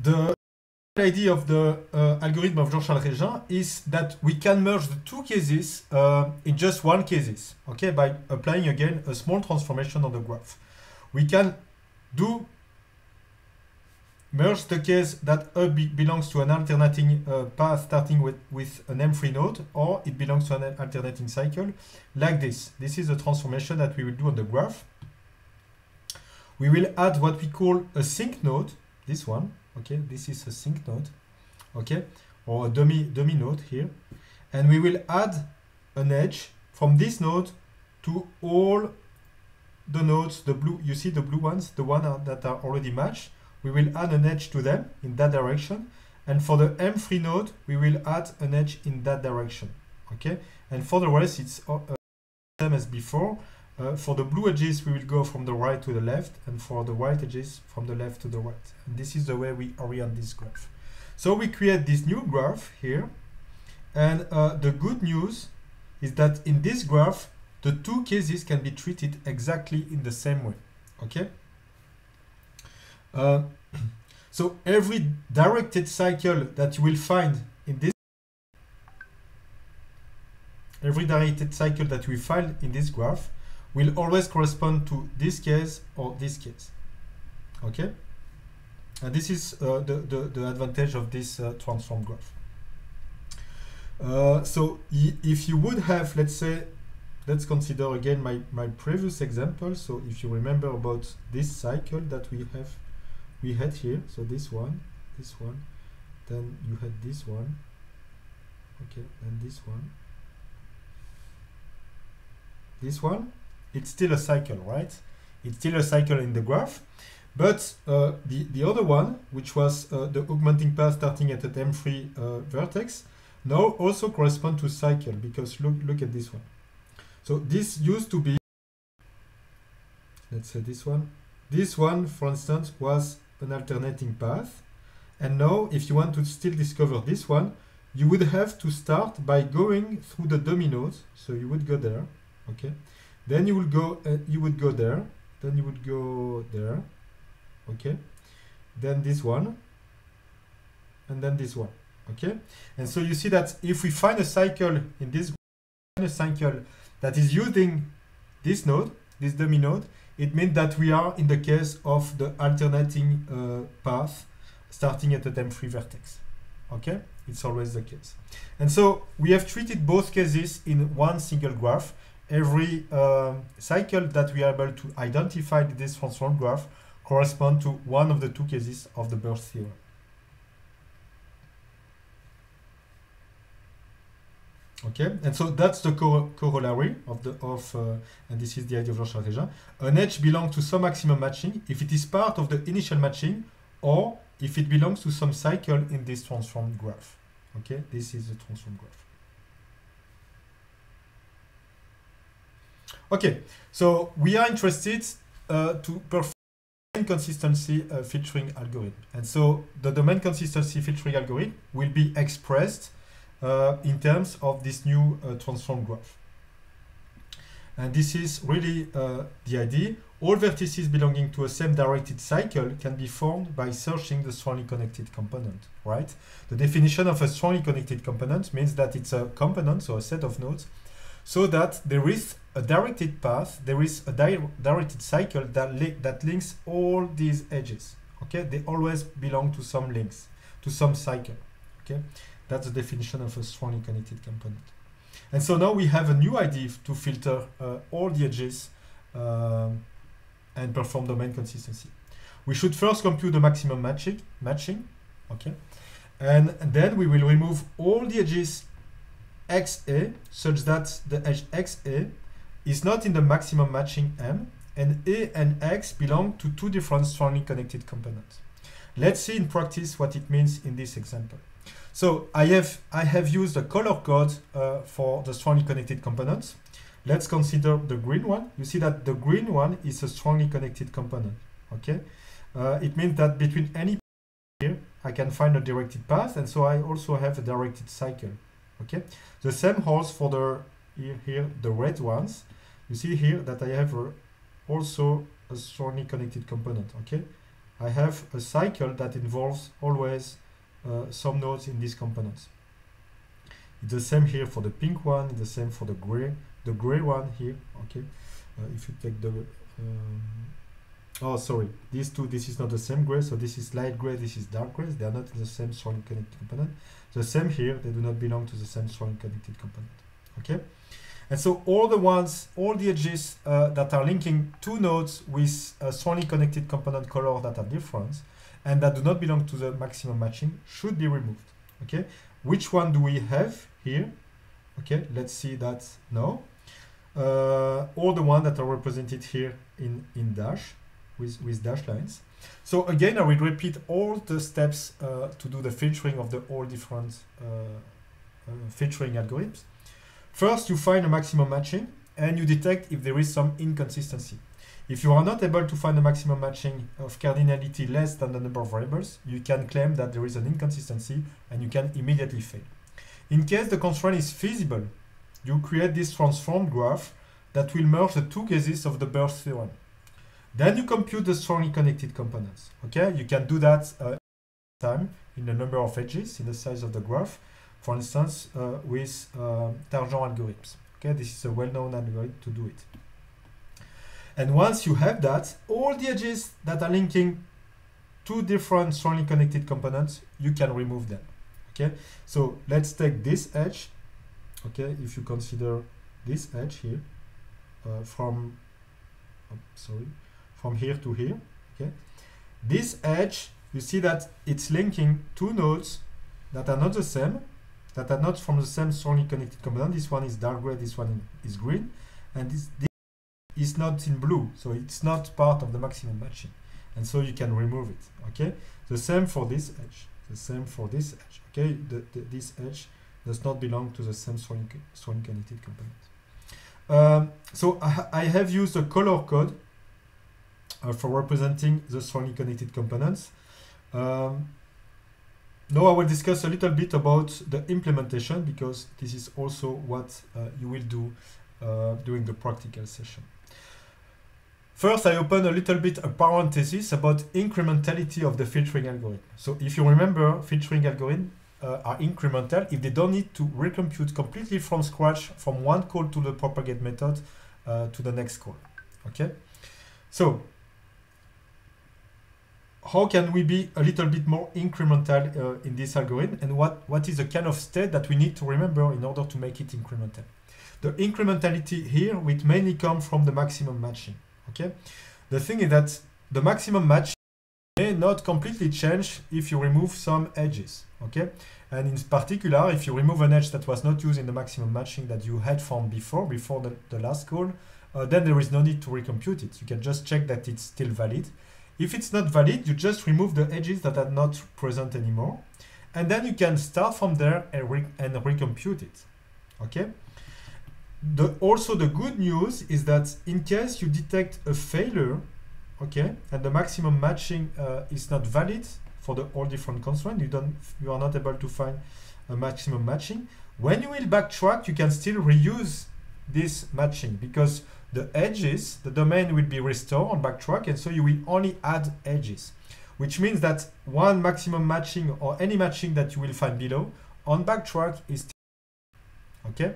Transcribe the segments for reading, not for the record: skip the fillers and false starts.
The idea of the algorithm of Jean-Charles Régin is that we can merge the two cases in just one cases, okay, by applying again a small transformation on the graph. We can merge the case that A belongs to an alternating path starting with an M3 node, or it belongs to an alternating cycle, like this. This is a transformation that we will do on the graph. We will add what we call a sink node, this one, okay, this is a sink node, okay, or a dummy node here, and we will add an edge from this node to all the nodes, the blue, you see the blue ones, the ones that are already matched. We will add an edge to them in that direction, and for the M3 node, we will add an edge in that direction, okay, and for the rest, it's the same as before. For the blue edges, we will go from the right to the left, and for the white edges, from the left to the right. And this is the way we orient this graph. So we create this new graph here, and the good news is that in this graph, the two cases can be treated exactly in the same way, okay? So every directed cycle that you will find in this, graph will always correspond to this case or this case, okay? And this is the advantage of this transform graph. So if you would have, let's say, let's consider again my previous example. So if you remember about this cycle that we had here, so this one, then you had this one, okay, and this one, it's still a cycle, right? It's still a cycle in the graph, but the other one, which was the augmenting path starting at an M3 vertex, now also correspond to cycle, because look at this one. So this used to be, let's say this one. This one, for instance, was an alternating path, and now if you want to still discover this one, you would have to start by going through the dummy nodes. So you would go there, okay, then you would go there, then you would go there, okay, then this one, and then this one, okay. And so you see that if we find a cycle in this, that is using this node, this dummy node, it means that we are in the case of the alternating path starting at the M3 vertex. Okay, it's always the case. And so we have treated both cases in one single graph. Every cycle that we are able to identify in this transform graph correspond to one of the two cases of the burst theorem. Okay, and so that's the corollary of and this is the idea of Jean-Charles Régin. An edge belongs to some maximum matching if it is part of the initial matching, or if it belongs to some cycle in this transformed graph. Okay, this is the transformed graph. Okay, so we are interested to perform domain consistency filtering algorithm, and so the domain consistency filtering algorithm will be expressed in terms of this new transform graph. And this is really the idea. All vertices belonging to a same directed cycle can be formed by searching the strongly connected component, right? The definition of a strongly connected component means that it's a component, so a set of nodes, so that there is a directed path, there is a directed cycle that links all these edges, okay? They always belong to some links, to some cycle, okay? That's the definition of a strongly connected component. And so now we have a new idea to filter all the edges and perform domain consistency. We should first compute the maximum matching, okay? And then we will remove all the edges XA such that the edge XA is not in the maximum matching M, and A and X belong to two different strongly connected components. Let's see in practice what it means in this example. So I have used a color code for the strongly connected components. Let's consider the green one. You see that the green one is a strongly connected component. Okay, it means that between any here I can find a directed path, and so I also have a directed cycle. Okay, the same holds for the here the red ones. You see here that I have also a strongly connected component. Okay, I have a cycle that involves always some nodes in these components. It's the same here for the pink one, it's the same for the gray one here, okay? If you take the, oh sorry, these two, this is not the same gray, so this is light gray, this is dark gray, they are not in the same strongly connected component. The same here, they do not belong to the same strongly connected component, okay? And so all the edges that are linking two nodes with a strongly connected component color that are different and that do not belong to the maximum matching should be removed, okay? Which one do we have here? Okay, let's see that now. All the ones that are represented here in dash, with dash lines. So again, I will repeat all the steps to do the filtering of the all different filtering algorithms. First, you find a maximum matching and you detect if there is some inconsistency. If you are not able to find a maximum matching of cardinality less than the number of variables, you can claim that there is an inconsistency and you can immediately fail. In case the constraint is feasible, you create this transformed graph that will merge the two cases of the Birch theorem. Then you compute the strongly connected components. Okay, you can do that time in the number of edges, in the size of the graph, for instance, with Targent algorithms. Okay, this is a well-known algorithm to do it. And once you have that, all the edges that are linking two different strongly connected components, you can remove them. Okay, so let's take this edge. Okay, if you consider this edge here, from here to here. Okay, this edge, you see that it's linking two nodes that are not the same, that are not from the same strongly connected component. This one is dark gray, this one is green, and this is not in blue, so it's not part of the maximum matching, and so you can remove it. Okay, the same for this edge, the same for this edge. Okay, this edge does not belong to the same strongly connected component. So I have used a color code for representing the strongly connected components. Now I will discuss a little bit about the implementation, because this is also what you will do during the practical session. First, I open a little bit a parenthesis about incrementality of the filtering algorithm. So if you remember, filtering algorithms are incremental if they don't need to recompute completely from scratch from one call to the propagate method to the next call. Okay, so how can we be a little bit more incremental in this algorithm, and what is the kind of state that we need to remember in order to make it incremental? The incrementality here will mainly come from the maximum matching. Okay, the thing is that the maximum match may not completely change if you remove some edges. Okay, and in particular, if you remove an edge that was not used in the maximum matching that you had found before the last call, then there is no need to recompute it. You can just check that it's still valid. If it's not valid, you just remove the edges that are not present anymore, and then you can start from there and recompute it. Okay. Also, the good news is that in case you detect a failure, okay, and the maximum matching is not valid for the all different constraints, you are not able to find a maximum matching. When you will backtrack, you can still reuse this matching, because the edges, the domain will be restored on backtrack, and so you will only add edges, which means that one maximum matching or any matching that you will find below on backtrack is still okay.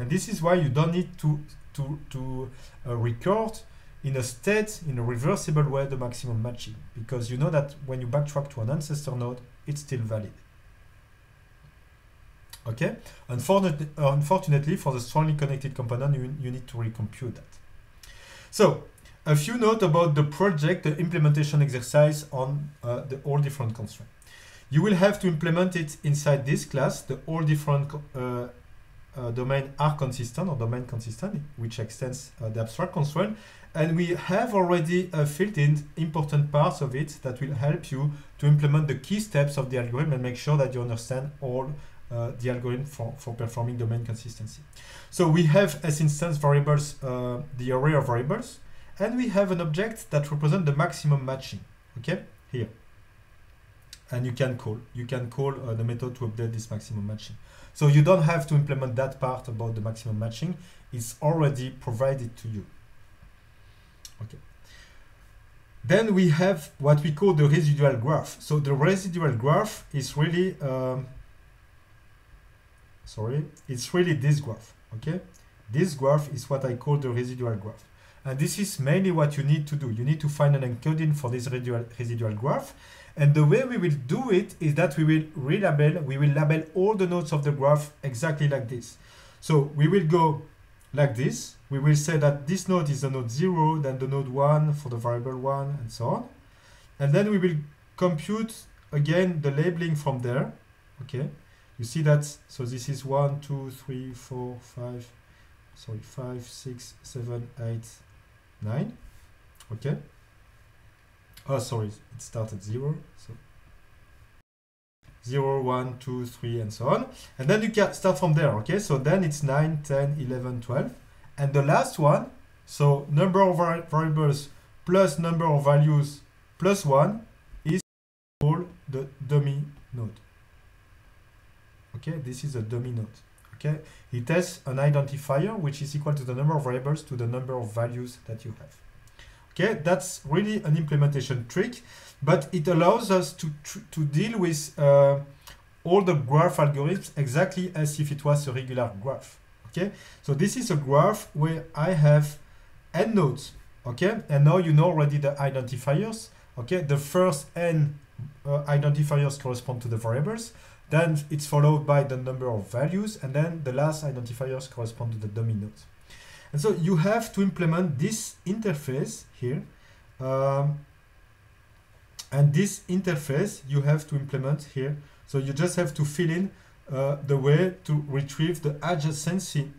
And this is why you don't need to record in a reversible way the maximum matching, because you know that when you backtrack to an ancestor node, it's still valid. Okay. Unfortunately, for the strongly connected component, you need to recompute that. So, a few notes about the project, the implementation exercise on the all different constraints. You will have to implement it inside this class, the all different domain are consistent or domain consistent, which extends the abstract constraint. And we have already filled in important parts of it that will help you to implement the key steps of the algorithm and make sure that you understand all the algorithm for performing domain consistency. So we have as instance variables the array of variables, and we have an object that represents the maximum matching. Okay, here. And you can call the method to update this maximum matching. So you don't have to implement that part about the maximum matching. It's already provided to you. Okay. Then we have what we call the residual graph. So the residual graph is really, it's really this graph, okay? This graph is what I call the residual graph. And this is mainly what you need to do. You need to find an encoding for this residual graph. And the way we will do it is that we will label all the nodes of the graph exactly like this. So we will go like this. We will say that this node is the node 0, then the node 1 for the variable 1, and so on. And then we will compute again the labeling from there. Okay, you see that, so this is 1, 2, 3, 4, 5, 5, 6, 7, 8, 9. Okay. Oh, sorry, it started 0. So 0, 1, 2, 3, and so on. And then you can start from there, okay? So then it's 9, 10, 11, 12. And the last one, so number of variables plus number of values plus 1 is called the dummy node. Okay, this is a dummy node. Okay, it has an identifier which is equal to the number of variables to the number of values that you have. Okay, that's really an implementation trick, but it allows us to deal with all the graph algorithms exactly as if it was a regular graph. Okay, so this is a graph where I have n nodes. Okay, and now you know already the identifiers. Okay, the first n identifiers correspond to the variables. Then it's followed by the number of values, and then the last identifiers correspond to the dummy nodes. And so you have to implement this interface here. And this interface you have to implement here. So you just have to fill in the way to retrieve the adjacency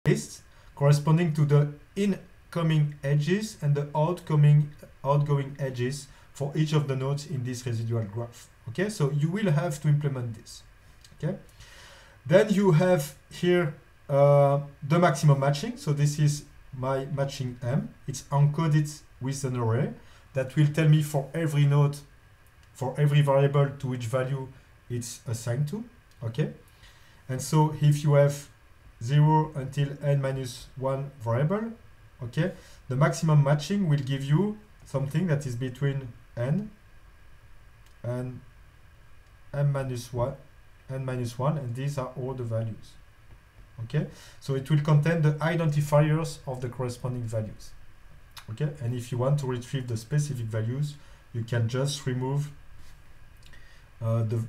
lists corresponding to the incoming edges and the outgoing edges for each of the nodes in this residual graph. Okay, so you will have to implement this. Okay, then you have here the maximum matching. So this is my matching M. It's encoded with an array that will tell me for every node, for every variable to which value it's assigned to. Okay, and so if you have 0 until n minus 1 variable, okay, the maximum matching will give you something that is between n and n minus 1, and these are all the values. Okay, so it will contain the identifiers of the corresponding values. Okay, and if you want to retrieve the specific values, you can just remove the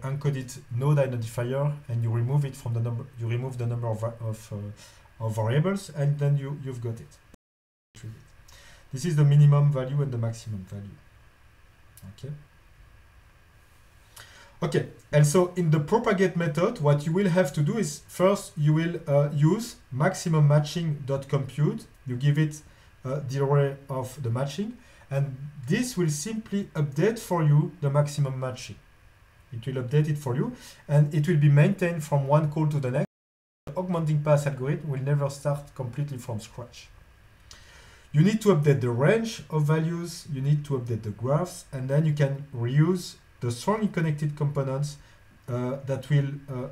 encoded node identifier, and you remove it from the number. You remove the number of variables, and then you've got it. This is the minimum value and the maximum value. Okay. Okay, and so in the propagate method, what you will have to do is first you will use maximum matching.compute. You give it the array of the matching, and this will simply update for you the maximum matching. It will update it for you, and it will be maintained from one call to the next. The augmenting path algorithm will never start completely from scratch. You need to update the range of values, you need to update the graphs, and then you can reuse the strongly connected components that will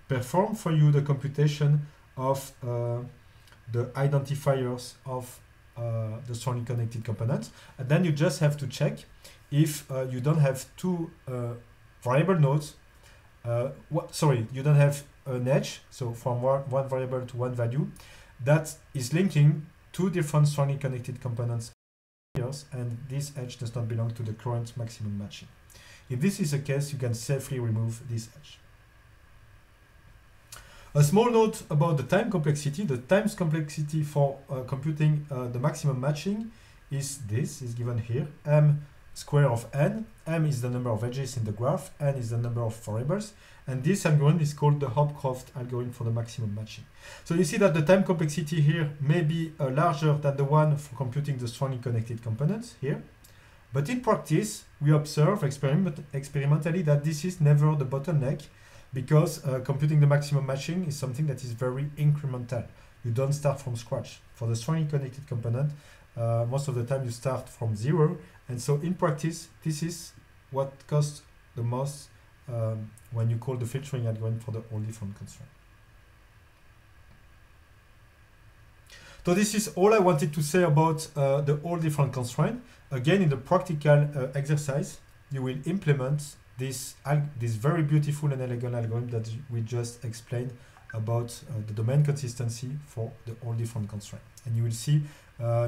perform for you the computation of the identifiers of the strongly connected components. And then you just have to check if you don't have two variable nodes. You don't have an edge, so from one variable to one value, that is linking two different strongly connected components, and this edge does not belong to the current maximum matching. If this is the case, you can safely remove this edge. A small note about the time complexity. The time complexity for computing the maximum matching is given here, m square of n. M is the number of edges in the graph, n is the number of variables, and this algorithm is called the Hopcroft algorithm for the maximum matching. So you see that the time complexity here may be larger than the one for computing the strongly connected components here. But in practice, we observe experimentally that this is never the bottleneck, because computing the maximum matching is something that is very incremental. You don't start from scratch. For the strongly connected component, most of the time you start from 0. And so in practice, this is what costs the most when you call the filtering algorithm for the all different constraints. So this is all I wanted to say about the all different constraints. Again, in the practical exercise, you will implement this very beautiful and elegant algorithm that we just explained about the domain consistency for the all different constraints. And you will see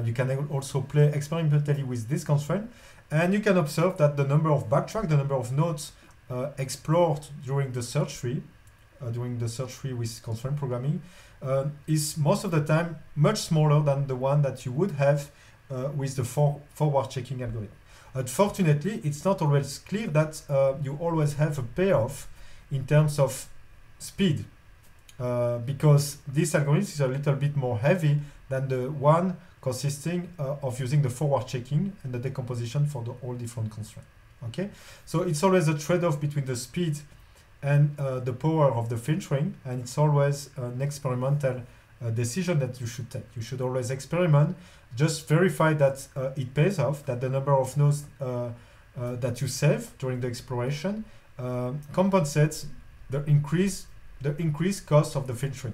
you can also play experimentally with this constraint, and you can observe that the number of backtrack, the number of nodes explored during the search tree with constraint programming is most of the time much smaller than the one that you would have with the forward checking algorithm. Unfortunately, it's not always clear that you always have a payoff in terms of speed because this algorithm is a little bit more heavy than the one consisting of using the forward checking and the decomposition for the all different constraints. Okay, so it's always a trade-off between the speed and the power of the filtering, and it's always an experimental decision that you should take. You should always experiment, just verify that it pays off, that the number of nodes that you save during the exploration compensates the increased cost of the filtering.